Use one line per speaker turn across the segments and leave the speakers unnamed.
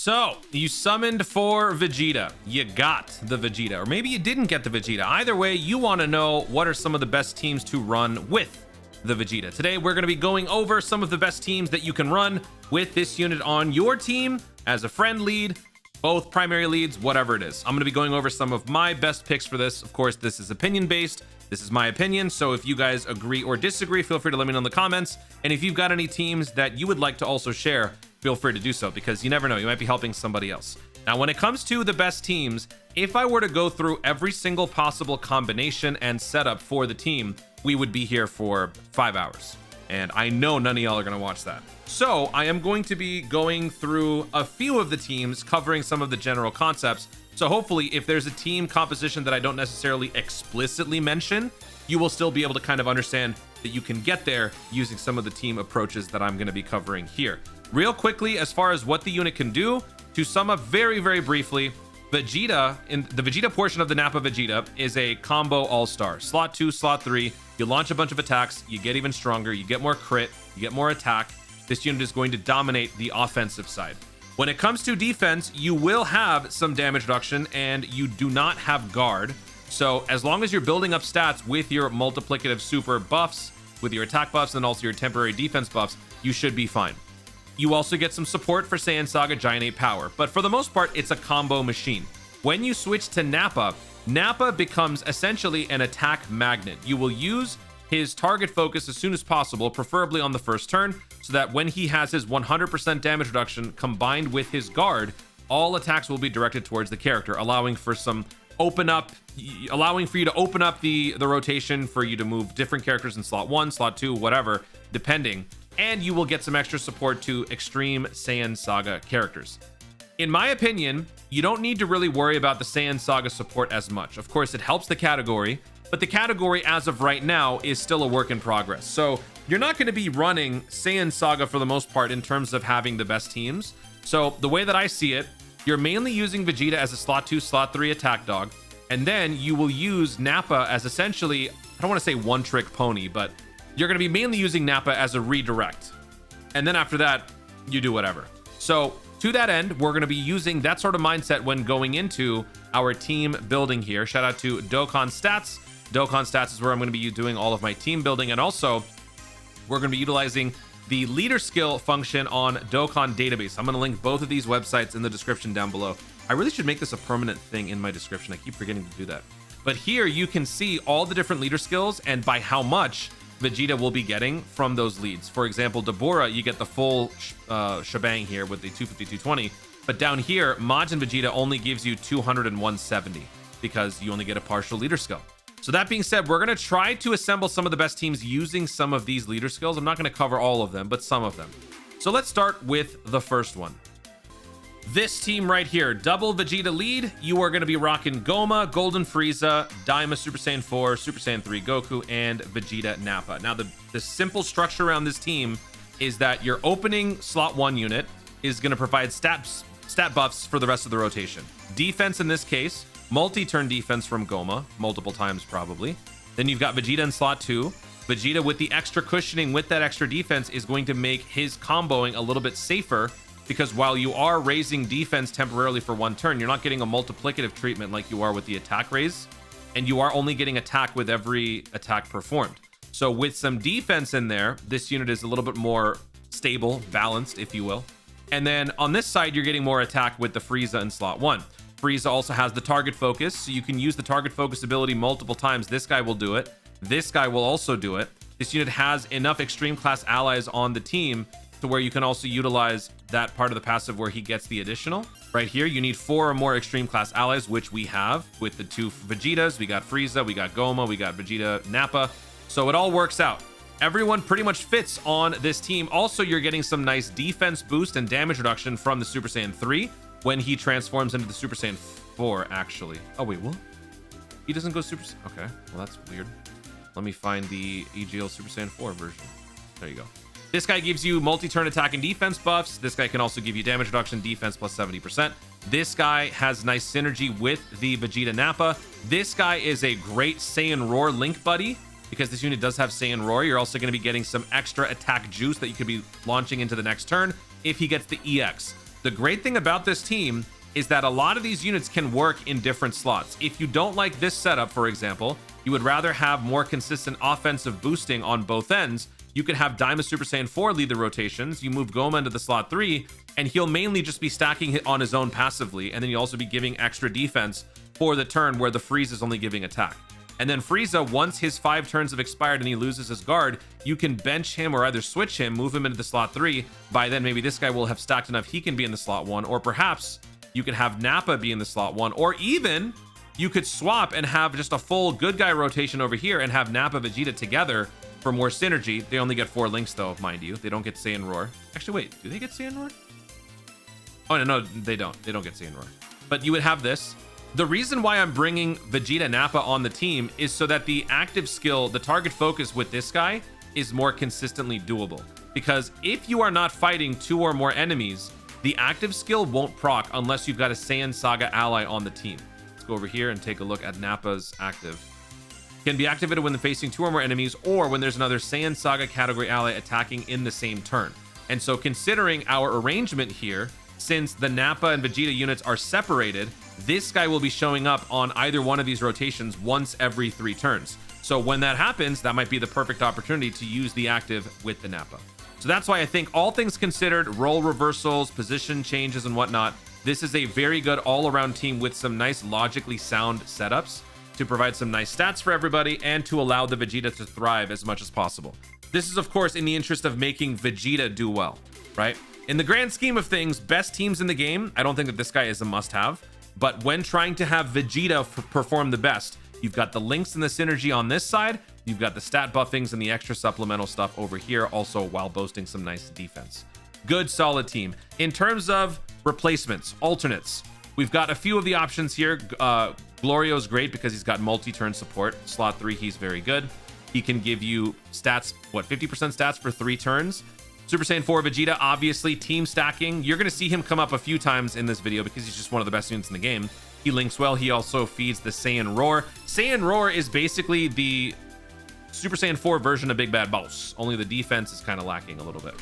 So you summoned for Vegeta, you got the Vegeta, or maybe you didn't get the Vegeta. Either way, you want to know what are some of the best teams to run with the Vegeta. Today, we're going to be going over some of the best teams that you can run with this unit on your team as a friend lead, both primary leads, whatever it is. I'm going to be going over some of my best picks for this. Of course, this is opinion based. This is my opinion. So if you guys agree or disagree, feel free to let me know in the comments. And if you've got any teams that you would like to also share, feel free to do so, because you never know, you might be helping somebody else. Now, when it comes to the best teams, if I were to go through every single possible combination and setup for the team, we would be here for 5 hours. And I know none of y'all are going to watch that. So I am going to be going through a few of the teams, covering some of the general concepts. So hopefully, if there's a team composition that I don't necessarily explicitly mention, you will still be able to kind of understand that you can get there using some of the team approaches that I'm going to be covering here. Real quickly, as far as what the unit can do, to sum up very, very briefly, Vegeta, in the Vegeta portion of the Nappa Vegeta, is a combo all-star. Slot 2, slot 3, you launch a bunch of attacks, you get even stronger, you get more crit, you get more attack. This unit is going to dominate the offensive side. When it comes to defense, you will have some damage reduction, and you do not have guard. So as long as you're building up stats with your multiplicative super buffs, with your attack buffs, and also your temporary defense buffs, you should be fine. You also get some support for Saiyan Saga Giant Ape Power, but for the most part, it's a combo machine. When you switch to Nappa, Nappa becomes essentially an attack magnet. You will use his target focus as soon as possible, preferably on the first turn, so that when he has his 100% damage reduction combined with his guard, all attacks will be directed towards the character, allowing for some allowing for you to open up the rotation for you to move different characters in slot 1, slot 2, whatever, depending. And you will get some extra support to extreme Saiyan Saga characters. In my opinion, you don't need to really worry about the Saiyan Saga support as much. Of course, it helps the category, but the category as of right now is still a work in progress. So you're not going to be running Saiyan Saga for the most part in terms of having the best teams. So the way that I see it, you're mainly using Vegeta as a slot 2, slot 3 attack dog. And then you will use Nappa as essentially, I don't want to say one trick pony, but you're going to be mainly using Nappa as a redirect. And then after that, you do whatever. So to that end, we're going to be using that sort of mindset when going into our team building here. Shout out to Dokkan Stats. Dokkan Stats is where I'm going to be doing all of my team building. And also, we're going to be utilizing the leader skill function on Dokkan Database. I'm going to link both of these websites in the description down below. I really should make this a permanent thing in my description. I keep forgetting to do that. But here you can see all the different leader skills and by how much Vegeta will be getting from those leads. For example, Deborah, you get the full shebang here with the 250, 220. But down here, Majin Vegeta only gives you 200 and 170 because you only get a partial leader skill. So that being said, we're going to try to assemble some of the best teams using some of these leader skills. I'm not going to cover all of them, but some of them. So let's start with the first one. This team right here, double Vegeta lead. You are going to be rocking Goma, Golden Frieza, Daima Super Saiyan 4, Super Saiyan 3 Goku, and Vegeta Nappa. Now, the simple structure around this team is that your opening slot 1 unit is going to provide stat buffs for the rest of the rotation. Defense in this case, multi-turn defense from Goma, multiple times probably. Then you've got Vegeta in slot 2. Vegeta with the extra cushioning with that extra defense is going to make his comboing a little bit safer, because while you are raising defense temporarily for 1 turn, you're not getting a multiplicative treatment like you are with the attack raise, and you are only getting attack with every attack performed. So with some defense in there, this unit is a little bit more stable, balanced, if you will. And then on this side, you're getting more attack with the Frieza in slot 1. Frieza also has the target focus, so you can use the target focus ability multiple times. This guy will do it. This guy will also do it. This unit has enough extreme class allies on the team to where you can also utilize that part of the passive where he gets the additional. Right here, you need 4 or more extreme class allies, which we have with the 2 Vegetas. We got Frieza, we got Goma, we got Vegeta Nappa. So it all works out. Everyone pretty much fits on this team. Also, you're getting some nice defense boost and damage reduction from the Super Saiyan 3 when he transforms into the Super Saiyan 4, actually. Oh, wait, what? He doesn't go Super... Okay, well, that's weird. Let me find the AGL Super Saiyan 4 version. There you go. This guy gives you multi-turn attack and defense buffs. This guy can also give you damage reduction, defense plus 70%. This guy has nice synergy with the Vegeta Nappa. This guy is a great Saiyan Roar link buddy because this unit does have Saiyan Roar. You're also going to be getting some extra attack juice that you could be launching into the next turn if he gets the EX. The great thing about this team is that a lot of these units can work in different slots. If you don't like this setup, for example, you would rather have more consistent offensive boosting on both ends, you could have Daima Super Saiyan 4 lead the rotations, you move Goma into the slot 3, and he'll mainly just be stacking it on his own passively, and then you'll also be giving extra defense for the turn where the Freeze is only giving attack. And then Frieza, once his 5 turns have expired and he loses his guard, you can bench him or either switch him, move him into the slot 3. By then, maybe this guy will have stacked enough he can be in the slot 1, or perhaps you could have Nappa be in the slot 1, or even you could swap and have just a full good guy rotation over here and have Nappa Vegeta together for more synergy. They only get 4 links though, mind you. They don't get Saiyan Roar. Actually, wait, do they get Saiyan Roar? Oh, no, they don't. They don't get Saiyan Roar. But you would have this. The reason why I'm bringing Vegeta Nappa on the team is so that the active skill, the target focus with this guy is more consistently doable. Because if you are not fighting 2 or more enemies, the active skill won't proc unless you've got a Saiyan Saga ally on the team. Let's go over here and take a look at Nappa's active. Can be activated when facing 2 or more enemies, or when there's another Saiyan Saga category ally attacking in the same turn. And so considering our arrangement here, since the Nappa and Vegeta units are separated, this guy will be showing up on either one of these rotations once every 3 turns. So when that happens, that might be the perfect opportunity to use the active with the Nappa. So that's why I think all things considered, role reversals, position changes and whatnot, this is a very good all-around team with some nice logically sound setups to provide some nice stats for everybody and to allow the Vegeta to thrive as much as possible. This is of course in the interest of making Vegeta do well, right? In the grand scheme of things, best teams in the game, I don't think that this guy is a must-have, but when trying to have Vegeta perform the best, you've got the links and the synergy on this side, you've got the stat buffings and the extra supplemental stuff over here, also while boasting some nice defense. Good, solid team. In terms of replacements, alternates, we've got a few of the options here. Glorio's great because he's got multi-turn support. Slot 3, he's very good. He can give you stats, what, 50% stats for 3 turns. Super Saiyan 4 Vegeta, obviously, team stacking. You're going to see him come up a few times in this video because he's just one of the best units in the game. He links well. He also feeds the Saiyan Roar. Saiyan Roar is basically the Super Saiyan 4 version of Big Bad Boss, only the defense is kind of lacking a little bit.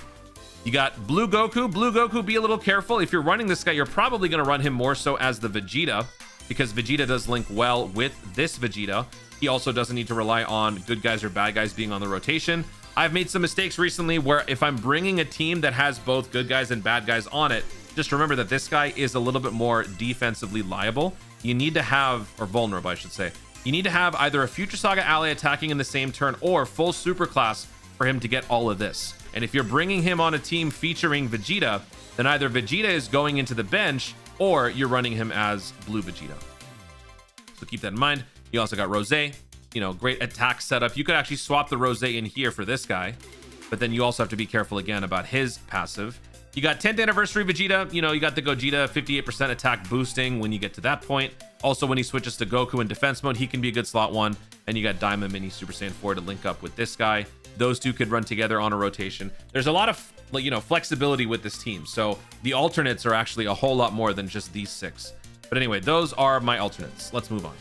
You got Blue Goku. Blue Goku, be a little careful. If you're running this guy, you're probably going to run him more so as the Vegeta, because Vegeta does link well with this Vegeta. He also doesn't need to rely on good guys or bad guys being on the rotation. I've made some mistakes recently where if I'm bringing a team that has both good guys and bad guys on it, just remember that this guy is a little bit more defensively liable. You need to have, or vulnerable, I should say. You need to have either a Future Saga ally attacking in the same turn or full super class for him to get all of this. And if you're bringing him on a team featuring Vegeta, then either Vegeta is going into the bench or you're running him as Blue Vegeta. So keep that in mind. You also got Rose, you know, great attack setup. You could actually swap the Rose in here for this guy, but then you also have to be careful again about his passive. You got 10th anniversary Vegeta, you know, you got the Gogeta 58% attack boosting when you get to that point. Also, when he switches to Goku in defense mode, he can be a good slot 1. And you got Daima Mini Super Saiyan 4 to link up with this guy. Those two could run together on a rotation. There's a lot of, you know, flexibility with this team. So the alternates are actually a whole lot more than just these 6. But anyway, those are my alternates. Let's move on.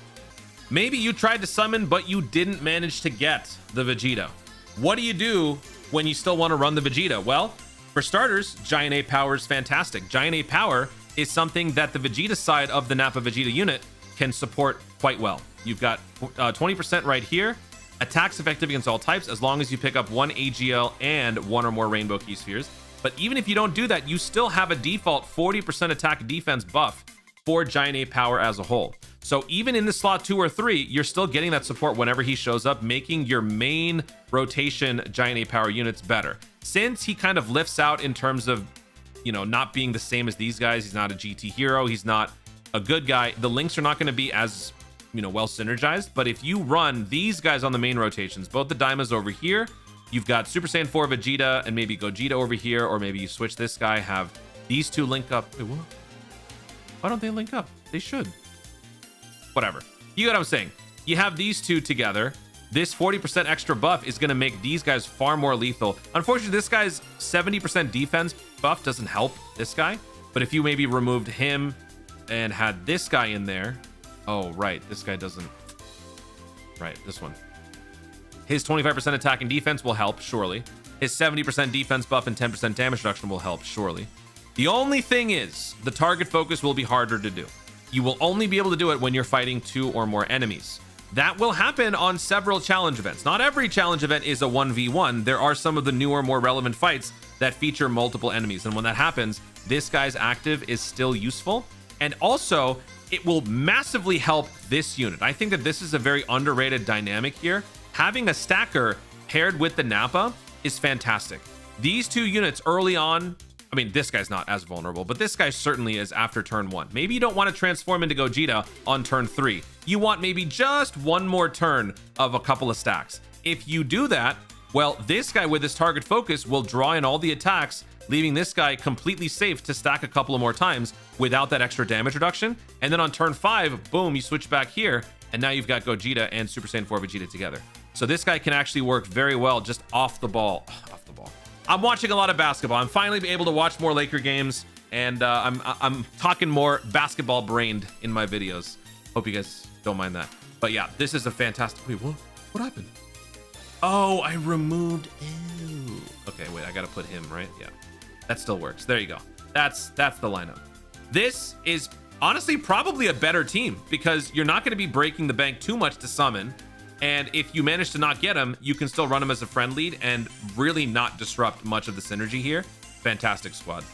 Maybe you tried to summon, but you didn't manage to get the Vegeta. What do you do when you still want to run the Vegeta? Well, for starters, Giant Ape Power is fantastic. Giant Ape Power is something that the Vegeta side of the Nappa Vegeta unit can support quite well. You've got 20% right here. Attacks effective against all types as long as you pick up 1 AGL and 1 or more Rainbow Key Spheres. But even if you don't do that, you still have a default 40% attack defense buff for Giant Ape Power as a whole. So even in the slot 2 or 3, you're still getting that support whenever he shows up, making your main rotation Giant Ape Power units better. Since he kind of lifts out in terms of, you know, not being the same as these guys, he's not a GT hero, he's not a good guy, the links are not going to be as, you know, well synergized. But if you run these guys on the main rotations, both the Daimas over here, you've got Super Saiyan 4 Vegeta and maybe Gogeta over here, or maybe you switch this guy, have these two link up. Wait, what? Why don't they link up? They should. Whatever. You get what I'm saying. You have these two together. This 40% extra buff is going to make these guys far more lethal. Unfortunately, this guy's 70% defense buff doesn't help this guy. But if you maybe removed him and had this guy in there. Oh, right. This guy doesn't. Right. This one. His 25% attack and defense will help, surely. His 70% defense buff and 10% damage reduction will help, surely. The only thing is the target focus will be harder to do. You will only be able to do it when you're fighting 2 or more enemies. That will happen on several challenge events. Not every challenge event is a 1v1. There are some of the newer, more relevant fights that feature multiple enemies. And when that happens, this guy's active is still useful. And also, it will massively help this unit. I think that this is a very underrated dynamic here. Having a stacker paired with the Nappa is fantastic. These 2 units early on, I mean, this guy's not as vulnerable, but this guy certainly is after turn 1. Maybe you don't want to transform into Gogeta on turn 3. You want maybe just one more turn of a couple of stacks. If you do that, well, this guy with his target focus will draw in all the attacks, leaving this guy completely safe to stack a couple of more times without that extra damage reduction. And then on turn 5, boom, you switch back here, and now you've got Gogeta and Super Saiyan 4 Vegeta together. So this guy can actually work very well just off the ball. I'm watching a lot of basketball. I'm finally able to watch more Laker games, and I'm talking more basketball brained in my videos. Hope you guys don't mind that. But yeah, this is a fantastic. Wait, what happened? Oh, I removed. Ew. Okay, wait, I gotta put him right. Yeah, that still works. There you go. That's the lineup. This is honestly probably a better team because you're not going to be breaking the bank too much to summon. And if you manage to not get him, you can still run him as a friend lead and really not disrupt much of the synergy here. Fantastic squad.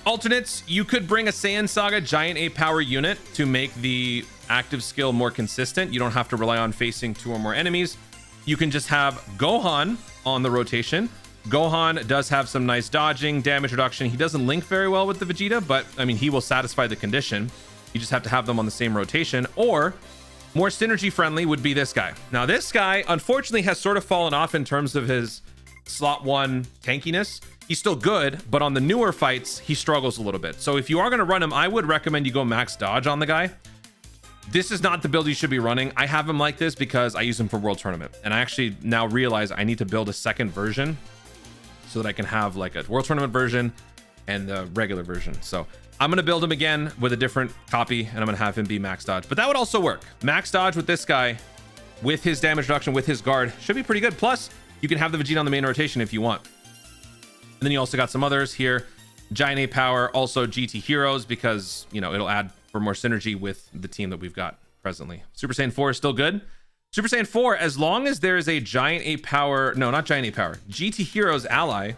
Alternates, you could bring a Saiyan Saga Giant Ape Power unit to make the active skill more consistent. You don't have to rely on facing 2 or more enemies. You can just have Gohan on the rotation. Gohan does have some nice dodging, damage reduction. He doesn't link very well with the Vegeta, but I mean, he will satisfy the condition. You just have to have them on the same rotation. Or more synergy friendly would be this guy. Now, this guy, unfortunately, has sort of fallen off in terms of his slot 1 tankiness. He's still good, but on the newer fights, he struggles a little bit. So if you are going to run him, I would recommend you go max dodge on the guy. This is not the build you should be running. I have him like this because I use him for World Tournament. And I actually now realize I need to build a second version so that I can have like a World Tournament version and the regular version. So I'm going to build him again with a different copy, and I'm going to have him be max dodge. But that would also work. Max dodge with this guy, with his damage reduction, with his guard, should be pretty good. Plus, you can have the Vegeta on the main rotation if you want. And then you also got some others here. Giant Ape Power, also GT Heroes, because, you know, it'll add for more synergy with the team that we've got presently. Super Saiyan 4 is still good. Super Saiyan 4, as long as there is a Giant Ape Power, no, not Giant Ape Power, GT Heroes ally,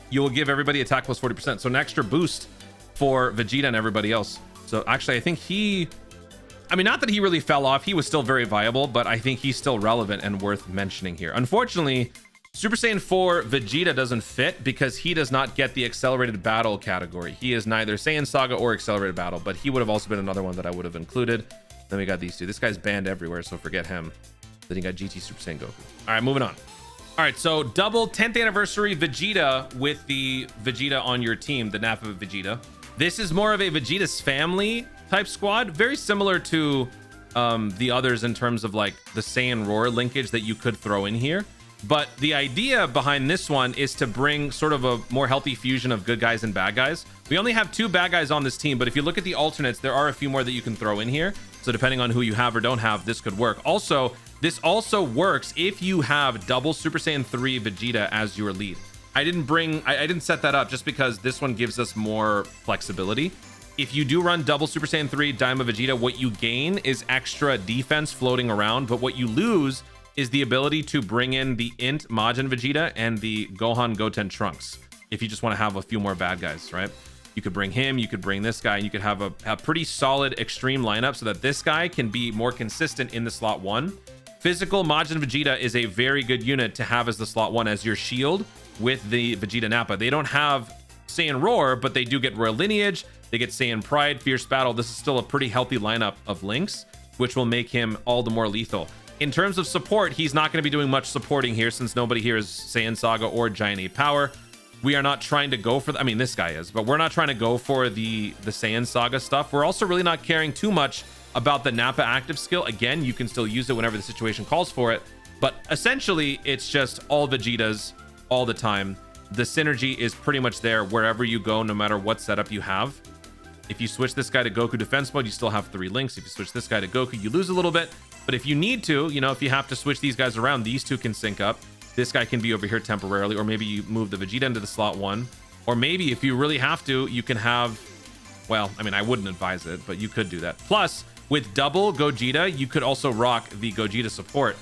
you will give everybody attack plus 40%. So an extra boost for Vegeta and everybody else. So actually, I think I mean, not that he really fell off. He was still very viable, but I think he's still relevant and worth mentioning here. Unfortunately, Super Saiyan 4 Vegeta doesn't fit because he does not get the accelerated battle category. He is neither Saiyan Saga or accelerated battle, but he would have also been another one that I would have included. Then we got these 2. This guy's banned everywhere, so forget him. Then you got GT Super Saiyan Goku. All right, moving on. All right, so double 10th anniversary Vegeta with the Vegeta on your team, the Nappa Vegeta. This is more of a Vegeta's family type squad, very similar to the others in terms of like the Saiyan Roar linkage that you could throw in here. But the idea behind this one is to bring sort of a more healthy fusion of good guys and bad guys. We only have 2 bad guys on this team, but if you look at the alternates, there are a few more that you can throw in here. So depending on who you have or don't have, this could work. Also, this also works if you have double Super Saiyan 3 Vegeta as your lead. I didn't set that up just because this one gives us more flexibility. If you do run double Super Saiyan 3 Daima Vegeta, what you gain is extra defense floating around, but what you lose is the ability to bring in the Int Majin Vegeta and the Gohan Goten Trunks. If you just want to have a few more bad guys, right? You could bring him, you could bring this guy, and you could have a pretty solid extreme lineup so that this guy can be more consistent in the slot 1. Physical Majin Vegeta is a very good unit to have as the slot 1 as your shield with the Vegeta Nappa. They don't have Saiyan Roar, but they do get Royal Lineage. They get Saiyan Pride, Fierce Battle. This is still a pretty healthy lineup of links, which will make him all the more lethal. In terms of support, he's not going to be doing much supporting here since nobody here is Saiyan Saga or Giant Ape Power. We are not trying to go for I mean, this guy is, but we're not trying to go for the Saiyan Saga stuff. We're also really not caring too much about the Nappa active skill. Again, you can still use it whenever the situation calls for it, but essentially it's just all Vegetas all the time. The synergy is pretty much there wherever you go, no matter what setup you have. If you switch this guy to Goku defense mode, you still have 3 links. If you switch this guy to Goku, you lose a little bit. But if you need to, you know, if you have to switch these guys around, these 2 can sync up. This guy can be over here temporarily, or maybe you move the Vegeta into the slot 1 Or maybe if you really have to, you can have, well, I mean, I wouldn't advise it, but you could do that. Plus, with double Gogeta, you could also rock the Gogeta support.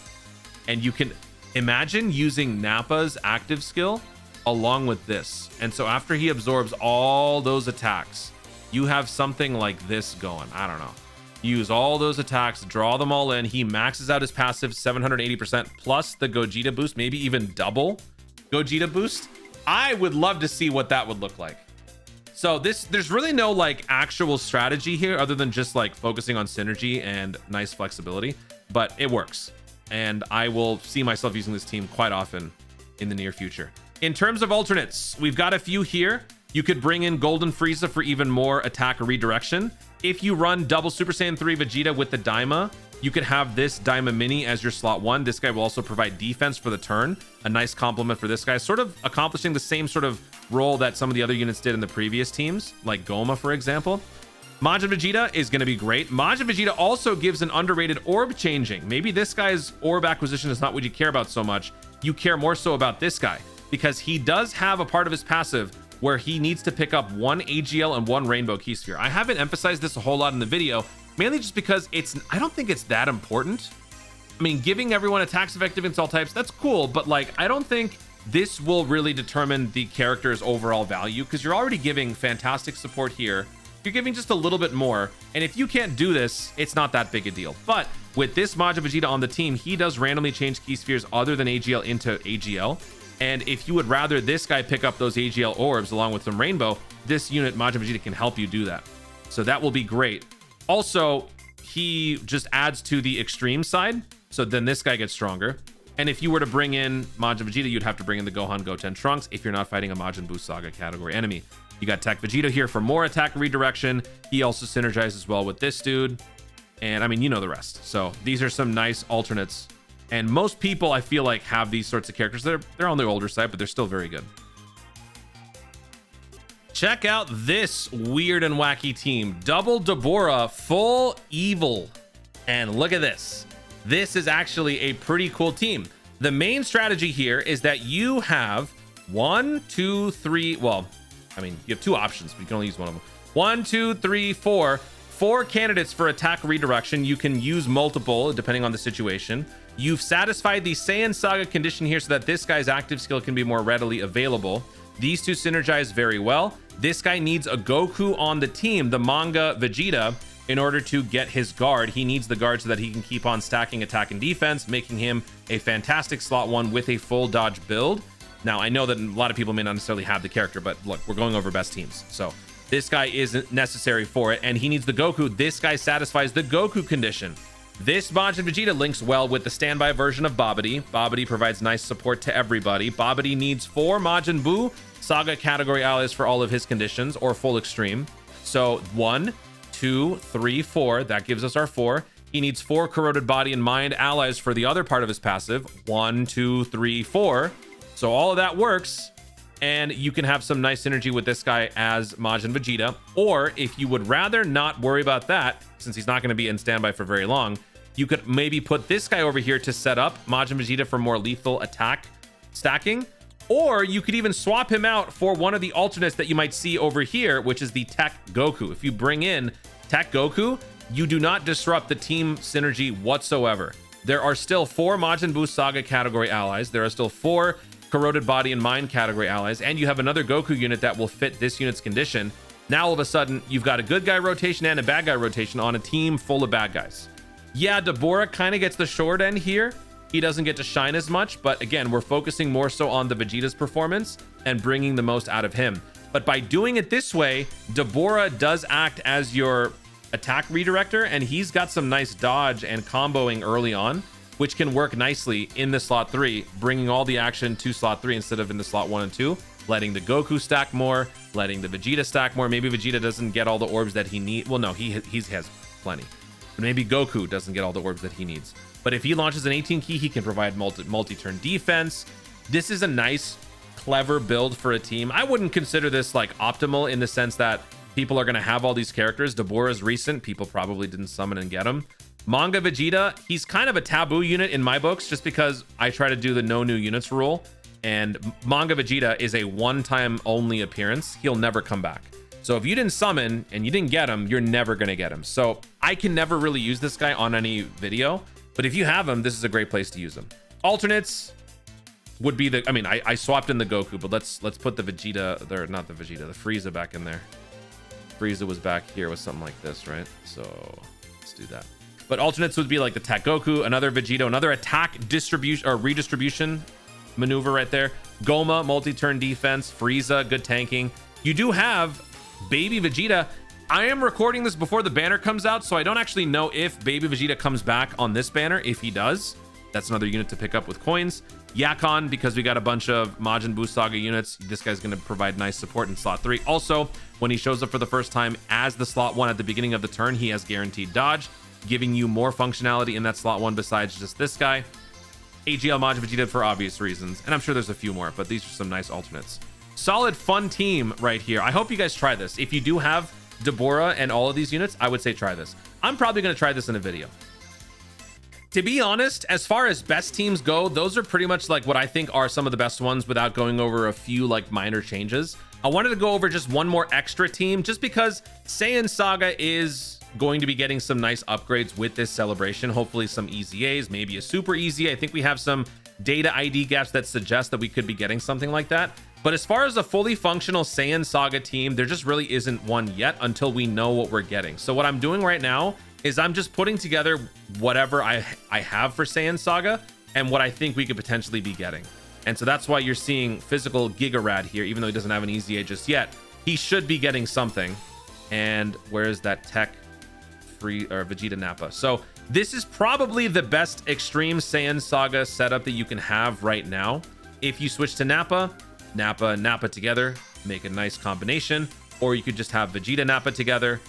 And you can imagine using Nappa's active skill along with this. And so after he absorbs all those attacks, you have something like this going. I don't know. Use all those attacks, draw them all in. He maxes out his passive 780% plus the Gogeta boost, maybe even double Gogeta boost. I would love to see what that would look like. So there's really no like actual strategy here other than just like focusing on synergy and nice flexibility, but it works. And I will see myself using this team quite often in the near future. In terms of alternates, we've got a few here. You could bring in Golden Frieza for even more attack redirection. If you run double Super Saiyan 3 Vegeta with the Daima, you could have this Daima Mini as your slot 1. This guy will also provide defense for the turn. A nice compliment for this guy, sort of accomplishing the same sort of role that some of the other units did in the previous teams, like Goma, for example. Majin Vegeta is going to be great. Majin Vegeta also gives an underrated orb changing. Maybe this guy's orb acquisition is not what you care about so much. You care more so about this guy, because he does have a part of his passive where he needs to pick up 1 AGL and 1 Rainbow Key Sphere. I haven't emphasized this a whole lot in the video, mainly just because I don't think it's that important. I mean, giving everyone attacks effective against all types, that's cool, but like, I don't think this will really determine the character's overall value, because you're already giving fantastic support here. You're giving just a little bit more, and if you can't do this, it's not that big a deal. But with this Majin Vegeta on the team, he does randomly change key spheres other than AGL into AGL. And if you would rather this guy pick up those AGL orbs along with some Rainbow, this unit, Majin Vegeta, can help you do that. So that will be great. Also, he just adds to the extreme side, so then this guy gets stronger. And if you were to bring in Majin Vegeta, you'd have to bring in the Gohan Goten Trunks if you're not fighting a Majin Buu Saga category enemy. You got Tech Vegeta here for more attack redirection. He also synergizes well with this dude. And I mean, you know the rest. So these are some nice alternates. And most people, I feel like, have these sorts of characters. They're on the older side, but they're still very good. Check out this weird and wacky team. Double Deborah, full evil. And look at this. This is actually a pretty cool team. The main strategy here is that you have 1, 2, 3. Well, I mean, you have 2 options, but you can only use one of them. 1, 2, 3, 4. 4 candidates for attack redirection. You can use multiple depending on the situation. You've satisfied the Saiyan Saga condition here so that this guy's active skill can be more readily available. These 2 synergize very well. This guy needs a Goku on the team, the manga Vegeta, in order to get his guard. He needs the guard so that he can keep on stacking attack and defense, making him a fantastic slot 1 with a full dodge build. Now, I know that a lot of people may not necessarily have the character, but look, we're going over best teams. So this guy isn't necessary for it, and he needs the Goku. This guy satisfies the Goku condition. This Majin Vegeta links well with the standby version of Babidi. Babidi provides nice support to everybody. Babidi needs 4 Majin Buu Saga category allies for all of his conditions, or full extreme. So 1, 2, 3, 4. That gives us our 4. He needs 4 corroded body and mind allies for the other part of his passive. 1, 2, 3, 4. So all of that works. And you can have some nice synergy with this guy as Majin Vegeta. Or if you would rather not worry about that, since he's not going to be in standby for very long, you could maybe put this guy over here to set up Majin Vegeta for more lethal attack stacking. Or you could even swap him out for one of the alternates that you might see over here, which is the Tech Goku. If you bring in Tech Goku, you do not disrupt the team synergy whatsoever. There are still 4 Majin Buu Saga category allies. There are still 4 corroded body and mind category allies, and you have another Goku unit that will fit this unit's condition. Now all of a sudden you've got a good guy rotation and a bad guy rotation on a team full of bad guys. Yeah, Deborah kind of gets the short end here. He doesn't get to shine as much, but again, we're focusing more so on the Vegeta's performance and bringing the most out of him. But by doing it this way, Deborah does act as your attack redirector, and he's got some nice dodge and comboing early on, which can work nicely in the slot 3, bringing all the action to slot 3 instead of in the slot 1 and 2, letting the Goku stack more, letting the Vegeta stack more. Maybe Vegeta doesn't get all the orbs that he needs. Well, no, he has plenty. But maybe Goku doesn't get all the orbs that he needs. But if he launches an 18 key, he can provide multi-turn defense. This is a nice, clever build for a team. I wouldn't consider this like optimal in the sense that people are going to have all these characters. Deborah's recent. People probably didn't summon and get him. Manga Vegeta, he's kind of a taboo unit in my books just because I try to do the no new units rule. And Manga Vegeta is a one-time only appearance. He'll never come back. So if you didn't summon and you didn't get him, you're never going to get him. So I can never really use this guy on any video, but if you have him, this is a great place to use him. Alternates would be the, I mean, I swapped in the Goku, but let's put the Vegeta there, not the Vegeta, the Frieza back in there. Frieza was back here with something like this, right? So let's do that. But alternates would be like the Tech Goku, another Vegito, another attack distribution or redistribution maneuver right there. Goma, multi-turn defense. Frieza, good tanking. You do have Baby Vegeta. I am recording this before the banner comes out, so I don't actually know if Baby Vegeta comes back on this banner. If he does, that's another unit to pick up with coins. Yakon, because we got a bunch of Majin Buu Saga units. This guy's going to provide nice support in slot 3. Also, when he shows up for the first time as the slot 1 at the beginning of the turn, he has guaranteed dodge, giving you more functionality in that slot 1 besides just this guy. AGL Majin Vegeta for obvious reasons, and I'm sure there's a few more, but these are some nice alternates. Solid, fun team right here. I hope you guys try this. If you do have Deborah and all of these units, I would say try this. I'm probably going to try this in a video. To be honest, as far as best teams go, those are pretty much like what I think are some of the best ones without going over a few like minor changes. I wanted to go over just one more extra team just because Saiyan Saga is going to be getting some nice upgrades with this celebration. Hopefully some EZAs, maybe a super EZA. I think we have some data ID gaps that suggest that we could be getting something like that. But as far as a fully functional Saiyan Saga team, there just really isn't one yet until we know what we're getting. So what I'm doing right now is I'm just putting together whatever I have for Saiyan Saga and what I think we could potentially be getting. And so that's why you're seeing physical Gigarad here, even though he doesn't have an EZA just yet. He should be getting something. And where's that tech free or Vegeta Nappa? So this is probably the best extreme Saiyan Saga setup that you can have right now. If you switch to Nappa, Nappa together, make a nice combination, or you could just have Vegeta Nappa together.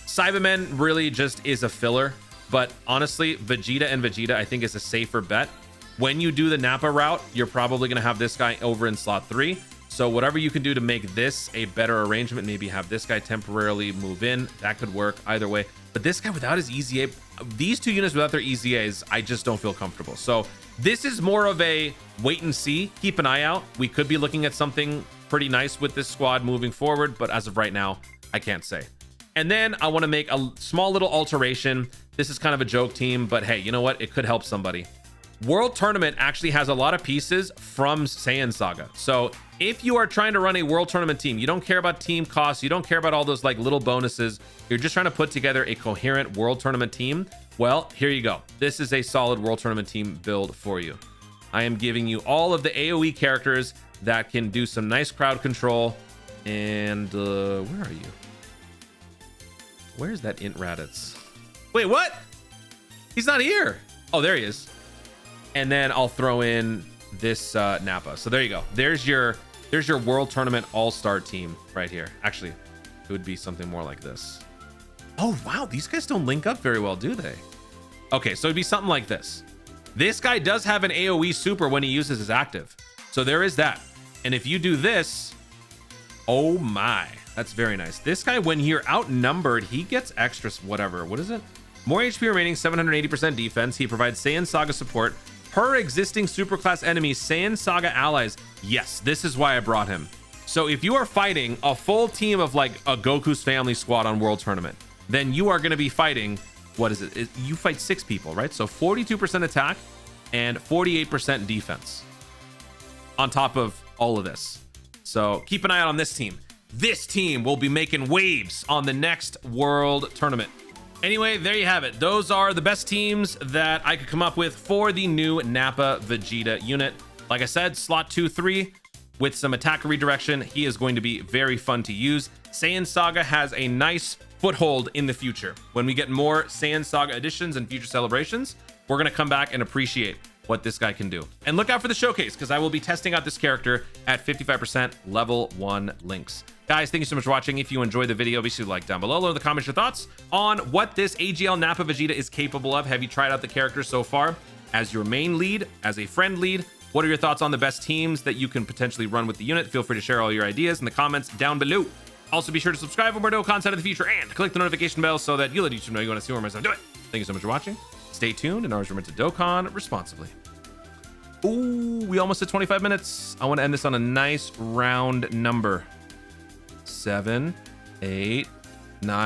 Cybermen really just is a filler, but honestly, Vegeta and Vegeta I think is a safer bet. When you do the Nappa route, you're probably going to have this guy over in slot 3. So whatever you can do to make this a better arrangement, maybe have this guy temporarily move in, that could work either way. But this guy without his EZA, these two units without their EZAs, I just don't feel comfortable. So this is more of a wait and see. Keep an eye out. We could be looking at something pretty nice with this squad moving forward, but as of right now, I can't say. And then I want to make a small little alteration. This is kind of a joke team, but hey, you know what? It could help somebody. World Tournament actually has a lot of pieces from Saiyan Saga. So if you are trying to run a World Tournament team, you don't care about team costs, you don't care about all those like little bonuses, you're just trying to put together a coherent World Tournament team, well, here you go. This is a solid World Tournament team build for you. I am giving you all of the AoE characters that can do some nice crowd control. And where are you? Where's that Int Raditz? Wait, what? He's not here. Oh, there he is. And then I'll throw in this Nappa. So there you go. There's your World Tournament All-Star team right here. Actually, it would be something more like this. Oh, wow. These guys don't link up very well, do they? Okay, so it'd be something like this. This guy does have an AoE super when he uses his active. So there is that. And if you do this, oh my, that's very nice. This guy, when you're outnumbered, he gets extra whatever. What is it? More HP remaining, 780% defense. He provides Saiyan Saga support per existing superclass enemies, Saiyan Saga allies. Yes, this is why I brought him. So if you are fighting a full team of like a Goku's family squad on World Tournament, then you are going to be fighting, what is it? You fight 6 people, right? So 42% attack and 48% defense on top of all of this. So keep an eye out on this team. This team will be making waves on the next World Tournament. Anyway, there you have it. Those are the best teams that I could come up with for the new Nappa Vegeta unit. Like I said, slot 2-3 with some attacker redirection. He is going to be very fun to use. Saiyan Saga has a nice foothold in the future. When we get more Saiyan Saga additions and future celebrations, we're going to come back and appreciate what this guy can do. And look out for the showcase because I will be testing out this character at 55% level 1 links. Guys, thank you so much for watching. If you enjoyed the video, be sure to like down below. Leave in the comments your thoughts on what this AGL Nappa Vegeta is capable of. Have you tried out the character so far as your main lead, as a friend lead? What are your thoughts on the best teams that you can potentially run with the unit? Feel free to share all your ideas in the comments down below. Also, be sure to subscribe for more dope content in the future and click the notification bell so that you'll let YouTube know you want to see more of myself do it. Thank you so much for watching. Stay tuned and always remember to Dokkan responsibly. Ooh, we almost hit 25 minutes. I want to end this on a nice round number. 7, 8,